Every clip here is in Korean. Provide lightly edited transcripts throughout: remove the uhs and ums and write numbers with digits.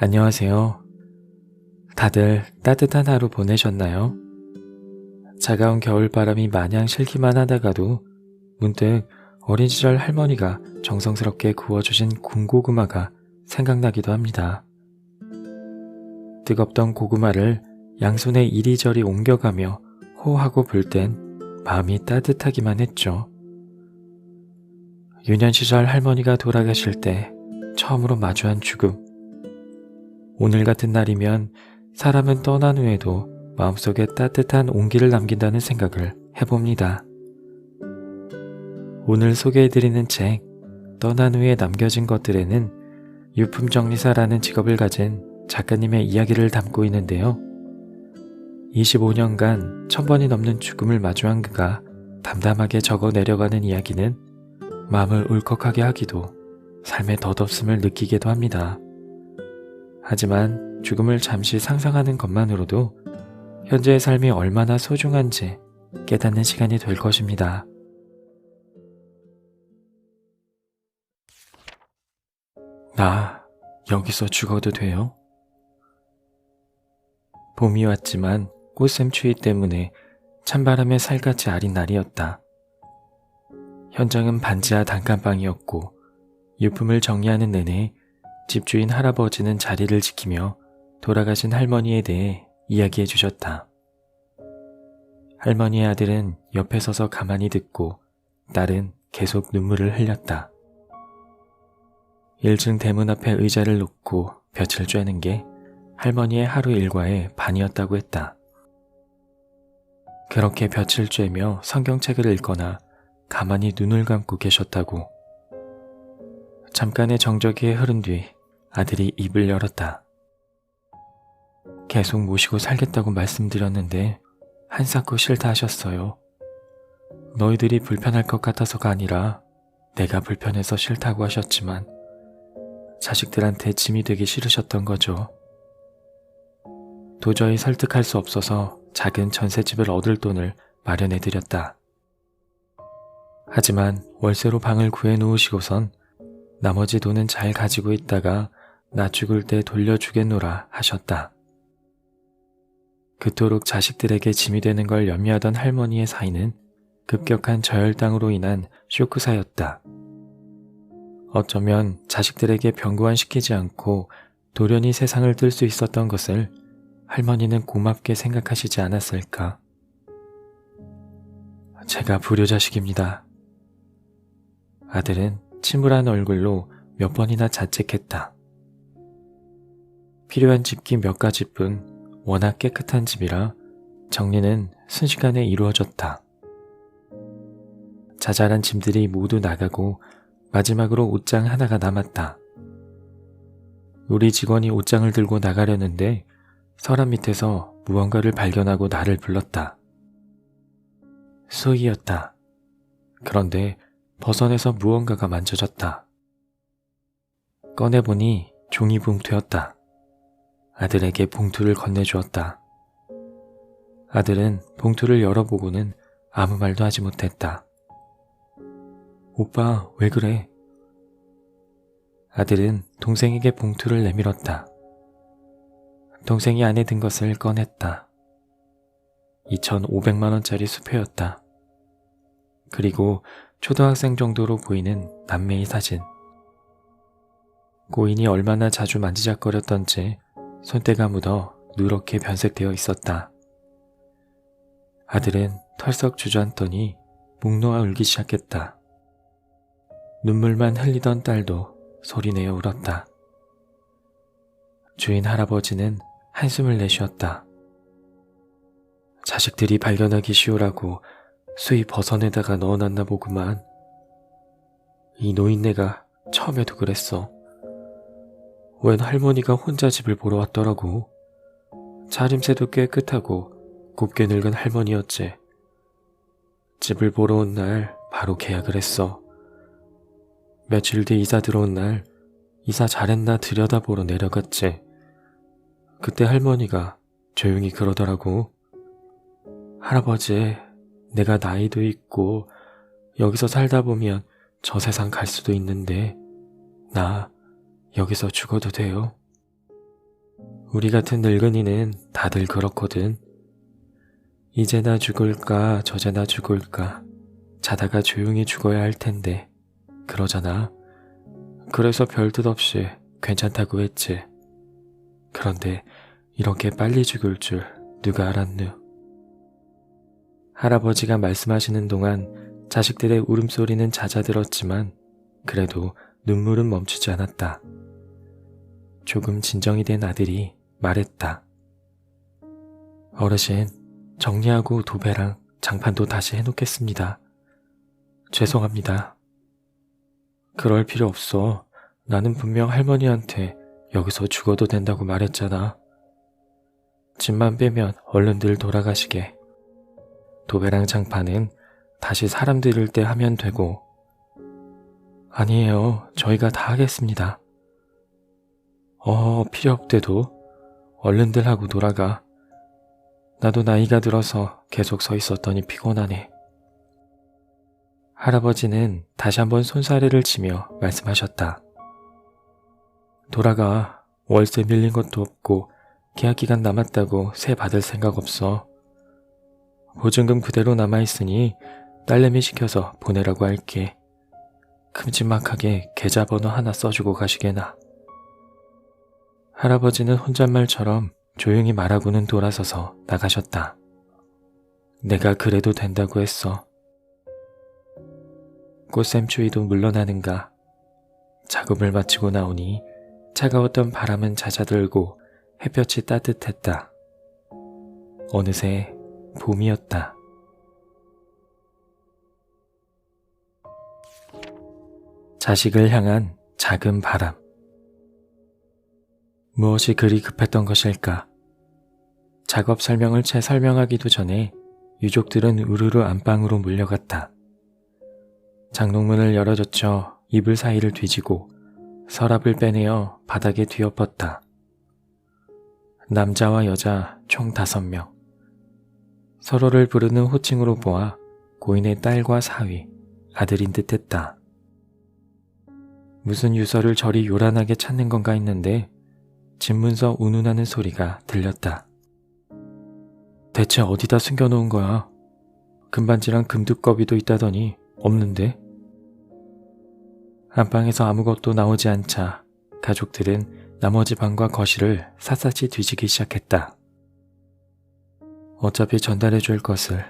안녕하세요. 다들 따뜻한 하루 보내셨나요? 차가운 겨울바람이 마냥 싫기만 하다가도 문득 어린 시절 할머니가 정성스럽게 구워주신 군고구마가 생각나기도 합니다. 뜨겁던 고구마를 양손에 이리저리 옮겨가며 호하고 불 땐 마음이 따뜻하기만 했죠. 유년 시절 할머니가 돌아가실 때 처음으로 마주한 죽음. 오늘 같은 날이면 사람은 떠난 후에도 마음속에 따뜻한 온기를 남긴다는 생각을 해봅니다. 오늘 소개해드리는 책 떠난 후에 남겨진 것들에는 유품정리사라는 직업을 가진 작가님의 이야기를 담고 있는데요. 25년간 1000번이 넘는 죽음을 마주한 그가 담담하게 적어 내려가는 이야기는 마음을 울컥하게 하기도 삶의 덧없음을 느끼게도 합니다. 하지만 죽음을 잠시 상상하는 것만으로도 현재의 삶이 얼마나 소중한지 깨닫는 시간이 될 것입니다. 나 여기서 죽어도 돼요? 봄이 왔지만 꽃샘 추위 때문에 찬바람에 살같이 아린 날이었다. 현장은 반지하 단칸방이었고 유품을 정리하는 내내 집주인 할아버지는 자리를 지키며 돌아가신 할머니에 대해 이야기해 주셨다. 할머니의 아들은 옆에 서서 가만히 듣고 딸은 계속 눈물을 흘렸다. 1층 대문 앞에 의자를 놓고 볕을 쬐는 게 할머니의 하루 일과의 반이었다고 했다. 그렇게 볕을 쬐며 성경책을 읽거나 가만히 눈을 감고 계셨다고. 잠깐의 정적이 흐른 뒤 아들이 입을 열었다. 계속 모시고 살겠다고 말씀드렸는데 한사코 싫다 하셨어요. 너희들이 불편할 것 같아서가 아니라 내가 불편해서 싫다고 하셨지만 자식들한테 짐이 되기 싫으셨던 거죠. 도저히 설득할 수 없어서 작은 전셋집을 얻을 돈을 마련해드렸다. 하지만 월세로 방을 구해놓으시고선 나머지 돈은 잘 가지고 있다가 나 죽을 때 돌려주겠노라 하셨다. 그토록 자식들에게 짐이 되는 걸 염려하던 할머니의 사이는 급격한 저혈당으로 인한 쇼크사였다. 어쩌면 자식들에게 병고안 시키지 않고 돌연히 세상을 뜰 수 있었던 것을 할머니는 고맙게 생각하시지 않았을까. 제가 불효자식입니다. 아들은 침울한 얼굴로 몇 번이나 자책했다. 필요한 집기 몇 가지뿐 워낙 깨끗한 집이라 정리는 순식간에 이루어졌다. 자잘한 짐들이 모두 나가고 마지막으로 옷장 하나가 남았다. 우리 직원이 옷장을 들고 나가려는데 서랍 밑에서 무언가를 발견하고 나를 불렀다. 수희였다. 그런데 벗어내서 무언가가 만져졌다. 꺼내보니 종이 봉투였다. 아들에게 봉투를 건네주었다. 아들은 봉투를 열어보고는 아무 말도 하지 못했다. 오빠, 왜 그래? 아들은 동생에게 봉투를 내밀었다. 동생이 안에 든 것을 꺼냈다. 2,500만원짜리 수표였다. 그리고 초등학생 정도로 보이는 남매의 사진. 고인이 얼마나 자주 만지작거렸던지 손때가 묻어 누렇게 변색되어 있었다. 아들은 털썩 주저앉더니 목 놓아 울기 시작했다. 눈물만 흘리던 딸도 소리내어 울었다. 주인 할아버지는 한숨을 내쉬었다. 자식들이 발견하기 쉬우라고 수히 벗어내다가 넣어놨나 보구만. 이 노인네가 처음에도 그랬어. 웬 할머니가 혼자 집을 보러 왔더라고. 차림새도 깨끗하고 곱게 늙은 할머니였지. 집을 보러 온 날 바로 계약을 했어. 며칠 뒤 이사 들어온 날 이사 잘했나 들여다보러 내려갔지. 그때 할머니가 조용히 그러더라고. 할아버지, 내가 나이도 있고 여기서 살다 보면 저 세상 갈 수도 있는데 나 여기서 죽어도 돼요? 우리 같은 늙은이는 다들 그렇거든. 이제나 죽을까 저제나 죽을까 자다가 조용히 죽어야 할 텐데 그러잖아. 그래서 별뜻 없이 괜찮다고 했지. 그런데 이렇게 빨리 죽을 줄 누가 알았누. 할아버지가 말씀하시는 동안 자식들의 울음소리는 잦아들었지만 그래도 눈물은 멈추지 않았다. 조금 진정이 된 아들이 말했다. 어르신, 정리하고 도배랑 장판도 다시 해놓겠습니다. 죄송합니다. 그럴 필요 없어. 나는 분명 할머니한테 여기서 죽어도 된다고 말했잖아. 짐만 빼면 얼른들 돌아가시게. 도배랑 장판은 다시 사람 들일 때 하면 되고. 아니에요. 저희가 다 하겠습니다. 필요 없대도. 얼른들 하고 돌아가. 나도 나이가 들어서 계속 서 있었더니 피곤하네. 할아버지는 다시 한번 손사래를 치며 말씀하셨다. 돌아가. 월세 밀린 것도 없고 계약기간 남았다고 세 받을 생각 없어. 보증금 그대로 남아있으니 딸내미 시켜서 보내라고 할게. 큼지막하게 계좌번호 하나 써주고 가시게나. 할아버지는 혼잣말처럼 조용히 말하고는 돌아서서 나가셨다. 내가 그래도 된다고 했어. 꽃샘추위도 물러나는가. 작업을 마치고 나오니 차가웠던 바람은 잦아들고 햇볕이 따뜻했다. 어느새 봄이었다. 자식을 향한 작은 바람. 무엇이 그리 급했던 것일까? 작업 설명을 채 설명하기도 전에 유족들은 우르르 안방으로 몰려갔다. 장롱문을 열어젖혀 이불 사이를 뒤지고 서랍을 빼내어 바닥에 뒤엎었다. 남자와 여자 총 5명. 서로를 부르는 호칭으로 보아 고인의 딸과 사위, 아들인 듯했다. 무슨 유서를 저리 요란하게 찾는 건가 했는데 집문서 운운하는 소리가 들렸다. 대체 어디다 숨겨놓은 거야? 금반지랑 금두꺼비도 있다더니 없는데? 안방에서 아무것도 나오지 않자 가족들은 나머지 방과 거실을 샅샅이 뒤지기 시작했다. 어차피 전달해 줄 것을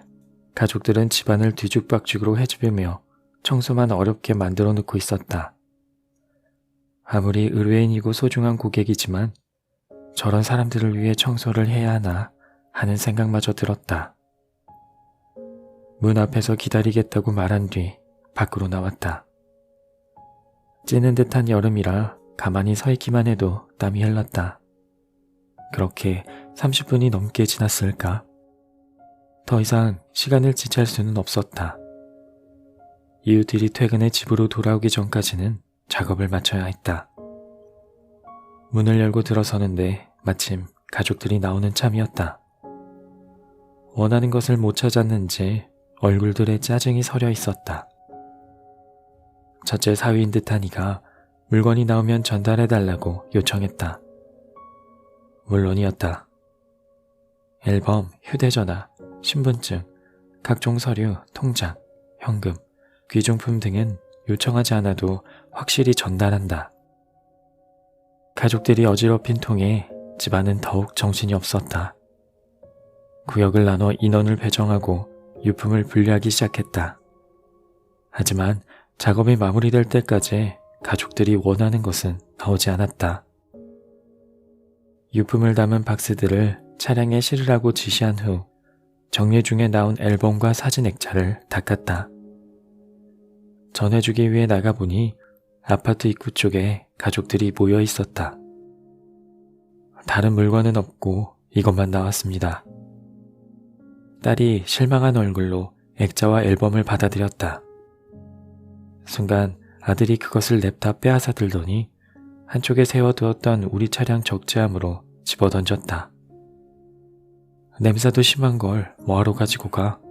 가족들은 집안을 뒤죽박죽으로 해주며 청소만 어렵게 만들어 놓고 있었다. 아무리 의뢰인이고 소중한 고객이지만 저런 사람들을 위해 청소를 해야 하나 하는 생각마저 들었다. 문 앞에서 기다리겠다고 말한 뒤 밖으로 나왔다. 찌는 듯한 여름이라 가만히 서 있기만 해도 땀이 흘렀다. 그렇게 30분이 넘게 지났을까? 더 이상 시간을 지체할 수는 없었다. 이웃들이 퇴근해 집으로 돌아오기 전까지는 작업을 마쳐야 했다. 문을 열고 들어서는데 마침 가족들이 나오는 참이었다. 원하는 것을 못 찾았는지 얼굴들에 짜증이 서려 있었다. 첫째 사위인 듯한 이가 물건이 나오면 전달해달라고 요청했다. 물론이었다. 앨범, 휴대전화, 신분증, 각종 서류, 통장, 현금, 귀중품 등은 요청하지 않아도 확실히 전달한다. 가족들이 어지럽힌 통에 집안은 더욱 정신이 없었다. 구역을 나눠 인원을 배정하고 유품을 분리하기 시작했다. 하지만 작업이 마무리될 때까지 가족들이 원하는 것은 나오지 않았다. 유품을 담은 박스들을 차량에 실으라고 지시한 후 정리 중에 나온 앨범과 사진 액자를 닦았다. 전해주기 위해 나가보니 아파트 입구 쪽에 가족들이 모여 있었다. 다른 물건은 없고 이것만 나왔습니다. 딸이 실망한 얼굴로 액자와 앨범을 받아들였다. 순간 아들이 그것을 냅다 빼앗아 들더니 한쪽에 세워두었던 우리 차량 적재함으로 집어던졌다. 냄새도 심한 걸 뭐하러 가지고 가?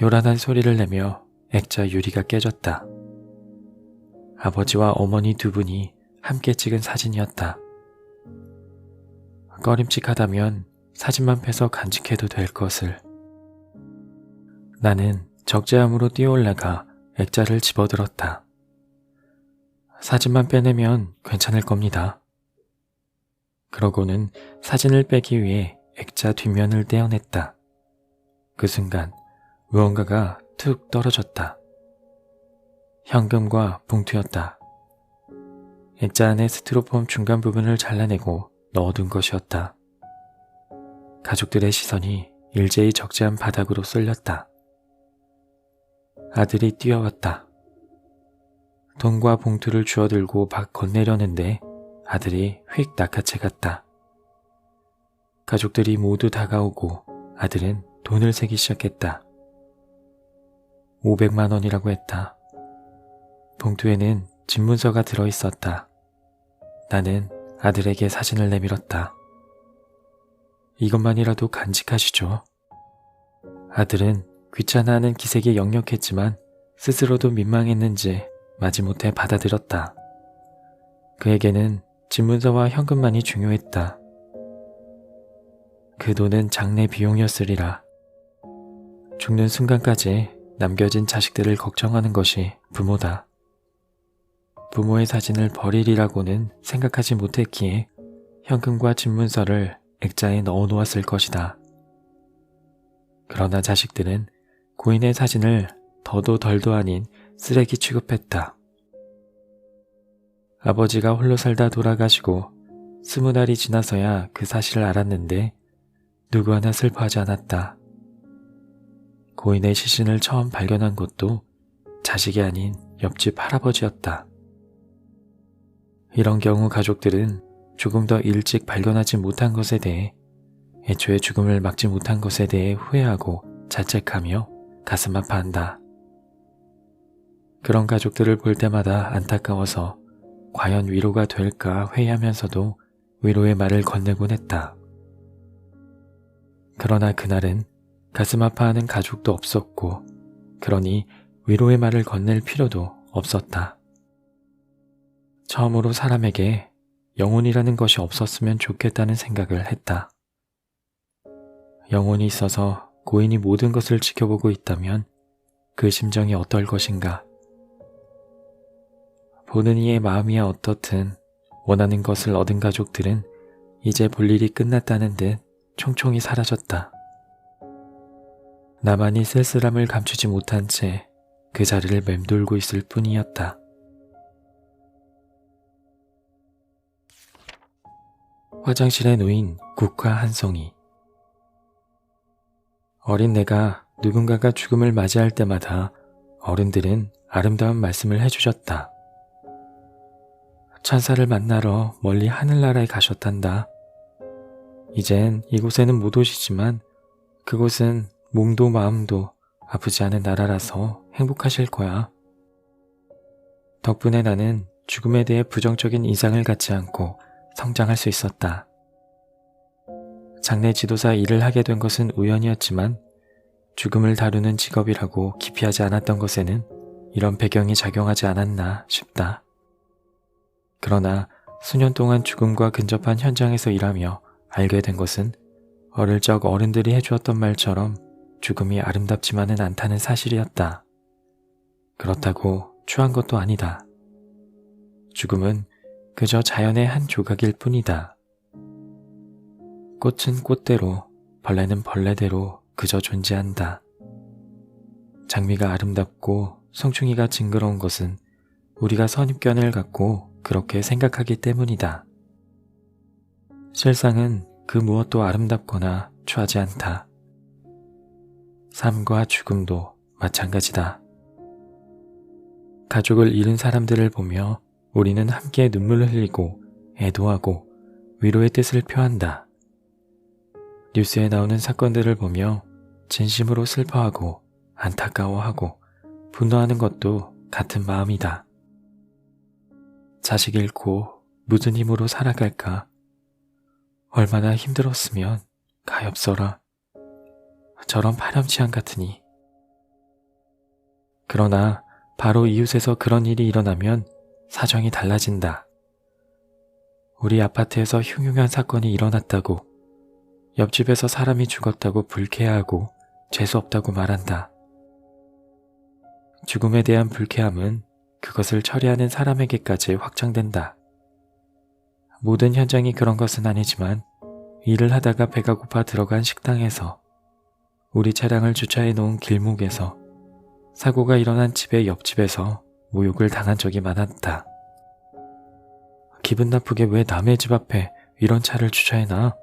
요란한 소리를 내며 액자 유리가 깨졌다. 아버지와 어머니 두 분이 함께 찍은 사진이었다. 꺼림칙하다면 사진만 패서 간직해도 될 것을. 나는 적재함으로 뛰어올라가 액자를 집어들었다. 사진만 빼내면 괜찮을 겁니다. 그러고는 사진을 빼기 위해 액자 뒷면을 떼어냈다. 그 순간 무언가가 툭 떨어졌다. 현금과 봉투였다. 액자 안에 스티로폼 중간 부분을 잘라내고 넣어둔 것이었다. 가족들의 시선이 일제히 적재한 바닥으로 쏠렸다. 아들이 뛰어왔다. 돈과 봉투를 주워들고 막 건네려는데 아들이 휙 낚아채 갔다. 가족들이 모두 다가오고 아들은 돈을 세기 시작했다. 500만 원이라고 했다. 봉투에는 집문서가 들어있었다. 나는 아들에게 사진을 내밀었다. 이것만이라도 간직하시죠. 아들은 귀찮아하는 기색이 역력했지만 스스로도 민망했는지 마지못해 받아들였다. 그에게는 집문서와 현금만이 중요했다. 그 돈은 장례 비용이었으리라. 죽는 순간까지 남겨진 자식들을 걱정하는 것이 부모다. 부모의 사진을 버리리라고는 생각하지 못했기에 현금과 집문서를 액자에 넣어 놓았을 것이다. 그러나 자식들은 고인의 사진을 더도 덜도 아닌 쓰레기 취급했다. 아버지가 홀로 살다 돌아가시고 20달이 지나서야 그 사실을 알았는데 누구 하나 슬퍼하지 않았다. 고인의 시신을 처음 발견한 곳도 자식이 아닌 옆집 할아버지였다. 이런 경우 가족들은 조금 더 일찍 발견하지 못한 것에 대해, 애초에 죽음을 막지 못한 것에 대해 후회하고 자책하며 가슴 아파한다. 그런 가족들을 볼 때마다 안타까워서 과연 위로가 될까 회의하면서도 위로의 말을 건네곤 했다. 그러나 그날은 가슴 아파하는 가족도 없었고, 그러니 위로의 말을 건넬 필요도 없었다. 처음으로 사람에게 영혼이라는 것이 없었으면 좋겠다는 생각을 했다. 영혼이 있어서 고인이 모든 것을 지켜보고 있다면 그 심정이 어떨 것인가. 보는 이의 마음이야 어떻든 원하는 것을 얻은 가족들은 이제 볼 일이 끝났다는 듯 총총히 사라졌다. 나만이 쓸쓸함을 감추지 못한 채 그 자리를 맴돌고 있을 뿐이었다. 화장실에 놓인 국화 한 송이. 어린 내가 누군가가 죽음을 맞이할 때마다 어른들은 아름다운 말씀을 해주셨다. 천사를 만나러 멀리 하늘나라에 가셨단다. 이젠 이곳에는 못 오시지만 그곳은 몸도 마음도 아프지 않은 나라라서 행복하실 거야. 덕분에 나는 죽음에 대해 부정적인 인상을 갖지 않고 성장할 수 있었다. 장례 지도사 일을 하게 된 것은 우연이었지만 죽음을 다루는 직업이라고 기피하지 않았던 것에는 이런 배경이 작용하지 않았나 싶다. 그러나 수년 동안 죽음과 근접한 현장에서 일하며 알게 된 것은 어릴 적 어른들이 해주었던 말처럼 죽음이 아름답지만은 않다는 사실이었다. 그렇다고 추한 것도 아니다. 죽음은 그저 자연의 한 조각일 뿐이다. 꽃은 꽃대로, 벌레는 벌레대로 그저 존재한다. 장미가 아름답고 송충이가 징그러운 것은 우리가 선입견을 갖고 그렇게 생각하기 때문이다. 실상은 그 무엇도 아름답거나 추하지 않다. 삶과 죽음도 마찬가지다. 가족을 잃은 사람들을 보며 우리는 함께 눈물을 흘리고 애도하고 위로의 뜻을 표한다. 뉴스에 나오는 사건들을 보며 진심으로 슬퍼하고 안타까워하고 분노하는 것도 같은 마음이다. 자식 잃고 무슨 힘으로 살아갈까? 얼마나 힘들었으면 가엾어라. 저런 파렴치한 같으니. 그러나 바로 이웃에서 그런 일이 일어나면 사정이 달라진다. 우리 아파트에서 흉흉한 사건이 일어났다고, 옆집에서 사람이 죽었다고 불쾌해하고 재수없다고 말한다. 죽음에 대한 불쾌함은 그것을 처리하는 사람에게까지 확장된다. 모든 현장이 그런 것은 아니지만 일을 하다가 배가 고파 들어간 식당에서, 우리 차량을 주차해 놓은 길목에서, 사고가 일어난 집의 옆집에서 모욕을 당한 적이 많았다. 기분 나쁘게 왜 남의 집 앞에 이런 차를 주차해놔?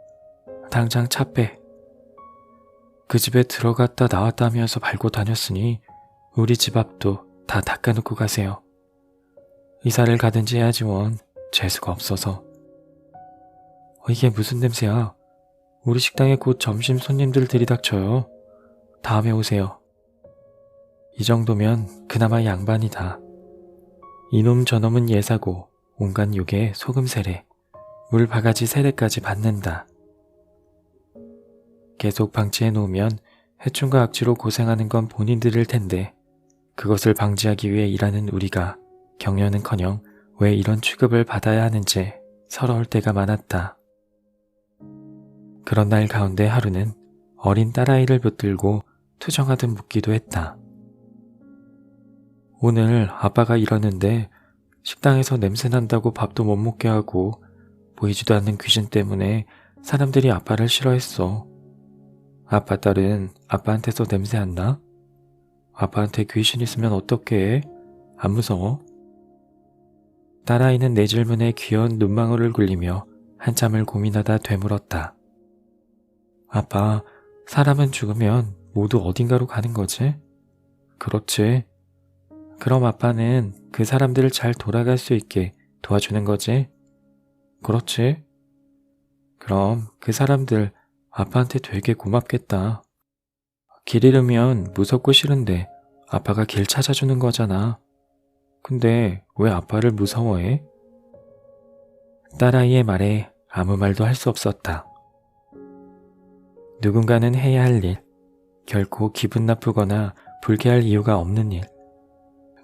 당장 차 빼. 그 집에 들어갔다 나왔다 하면서 밟고 다녔으니 우리 집 앞도 다 닦아놓고 가세요. 이사를 가든지 해야지 원. 재수가 없어서. 이게 무슨 냄새야? 우리 식당에 곧 점심 손님들 들이닥쳐요. 다음에 오세요. 이 정도면 그나마 양반이다. 이놈 저놈은 예사고 온갖 욕에 소금 세례, 물 바가지 세례까지 받는다. 계속 방치해 놓으면 해충과 악취로 고생하는 건 본인들일 텐데 그것을 방지하기 위해 일하는 우리가 격려는커녕 왜 이런 취급을 받아야 하는지 서러울 때가 많았다. 그런 날 가운데 하루는 어린 딸아이를 붙들고 투정하듯 묻기도 했다. 오늘 아빠가 이러는데 식당에서 냄새 난다고 밥도 못 먹게 하고 보이지도 않는 귀신 때문에 사람들이 아빠를 싫어했어. 아빠 딸은 아빠한테서 냄새 안 나? 아빠한테 귀신 있으면 어떡해? 안 무서워? 딸아이는 내 질문에 귀여운 눈망울을 굴리며 한참을 고민하다 되물었다. 아빠, 사람은 죽으면 모두 어딘가로 가는 거지? 그렇지. 그럼 아빠는 그 사람들을 잘 돌아갈 수 있게 도와주는 거지? 그렇지. 그럼 그 사람들 아빠한테 되게 고맙겠다. 길 잃으면 무섭고 싫은데 아빠가 길 찾아주는 거잖아. 근데 왜 아빠를 무서워해? 딸아이의 말에 아무 말도 할 수 없었다. 누군가는 해야 할 일, 결코 기분 나쁘거나 불쾌할 이유가 없는 일,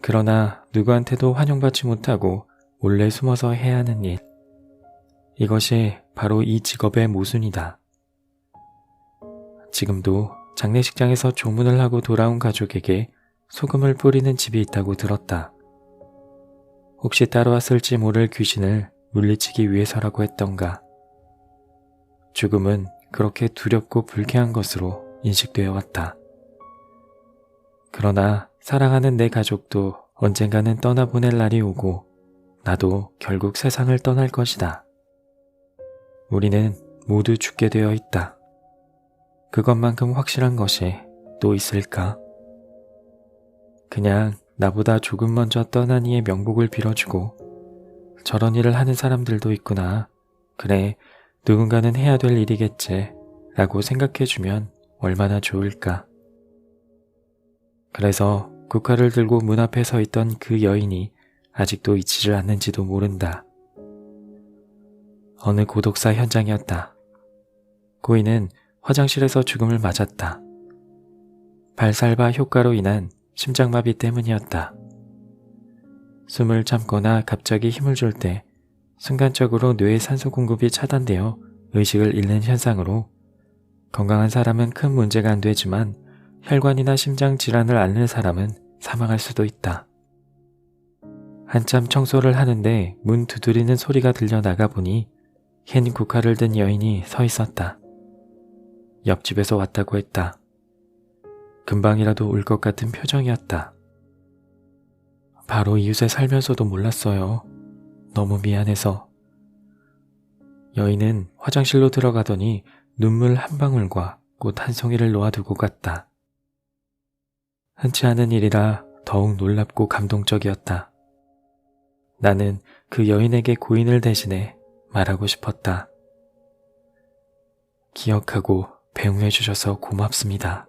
그러나 누구한테도 환영받지 못하고 몰래 숨어서 해야 하는 일, 이것이 바로 이 직업의 모순이다. 지금도 장례식장에서 조문을 하고 돌아온 가족에게 소금을 뿌리는 집이 있다고 들었다. 혹시 따라왔을지 모를 귀신을 물리치기 위해서라고 했던가. 죽음은 그렇게 두렵고 불쾌한 것으로 인식되어 왔다. 그러나 사랑하는 내 가족도 언젠가는 떠나보낼 날이 오고 나도 결국 세상을 떠날 것이다. 우리는 모두 죽게 되어 있다. 그것만큼 확실한 것이 또 있을까? 그냥 나보다 조금 먼저 떠난 이의 명복을 빌어주고 저런 일을 하는 사람들도 있구나. 그래, 누군가는 해야 될 일이겠지 라고 생각해주면 얼마나 좋을까. 그래서 국화를 들고 문 앞에 서 있던 그 여인이 아직도 잊지를 않는지도 모른다. 어느 고독사 현장이었다. 고인은 화장실에서 죽음을 맞았다. 발살바 효과로 인한 심장마비 때문이었다. 숨을 참거나 갑자기 힘을 줄 때 순간적으로 뇌의 산소 공급이 차단되어 의식을 잃는 현상으로 건강한 사람은 큰 문제가 안 되지만 혈관이나 심장 질환을 앓는 사람은 사망할 수도 있다. 한참 청소를 하는데 문 두드리는 소리가 들려 나가보니 흰 국화를 든 여인이 서 있었다. 옆집에서 왔다고 했다. 금방이라도 울 것 같은 표정이었다. 바로 이웃에 살면서도 몰랐어요. 너무 미안해서. 여인은 화장실로 들어가더니 눈물 한 방울과 꽃 한 송이를 놓아두고 갔다. 흔치 않은 일이라 더욱 놀랍고 감동적이었다. 나는 그 여인에게 고인을 대신해 말하고 싶었다. 기억하고 배웅해 주셔서 고맙습니다.